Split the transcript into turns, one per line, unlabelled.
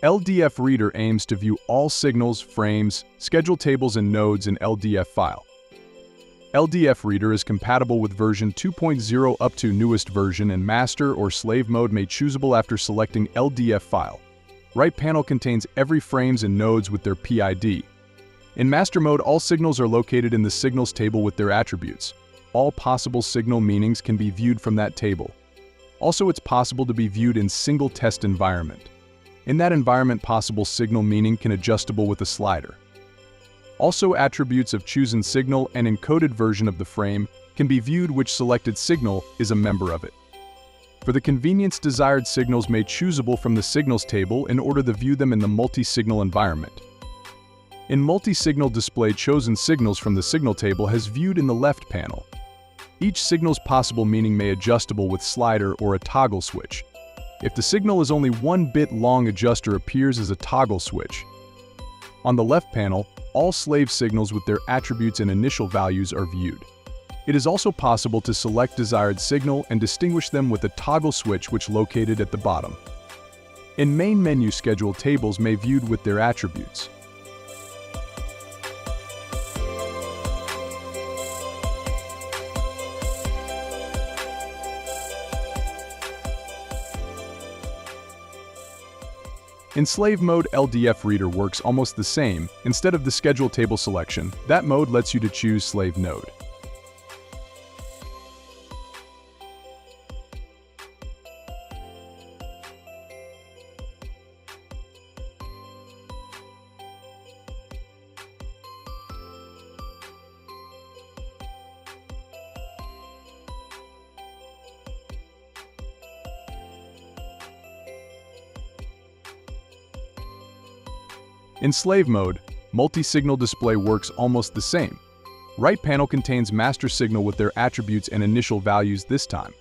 LDF Reader aims to view all signals, frames, schedule tables, and nodes in LDF file. LDF Reader is compatible with version 2.0 up to newest version, and master or slave mode made choosable after selecting LDF file. Right panel contains every frames and nodes with their PID. In master mode, all signals are located in the signals table with their attributes. All possible signal meanings can be viewed from that table. Also, it's possible to be viewed in single test environment. In that environment, possible signal meaning can adjustable with a slider. Also, attributes of chosen signal and encoded version of the frame can be viewed, which selected signal is a member of it. For the convenience, desired signals made choosable from the signals table in order to view them in the multi-signal environment. In multi-signal display, chosen signals from the signal table has viewed in the left panel. Each signal's possible meaning may adjustable with slider or a toggle switch. If the signal is only 1 bit long, adjuster appears as a toggle switch. On the left panel, all slave signals with their attributes and initial values are viewed. It is also possible to select desired signal and distinguish them with a toggle switch, which located at the bottom. In main menu, schedule tables may be viewed with their attributes. In slave mode, LDF Reader works almost the same. Instead of the schedule table selection, that mode lets you to choose slave node. In slave mode, multi-signal display works almost the same. Right panel contains master signal with their attributes and initial values this time.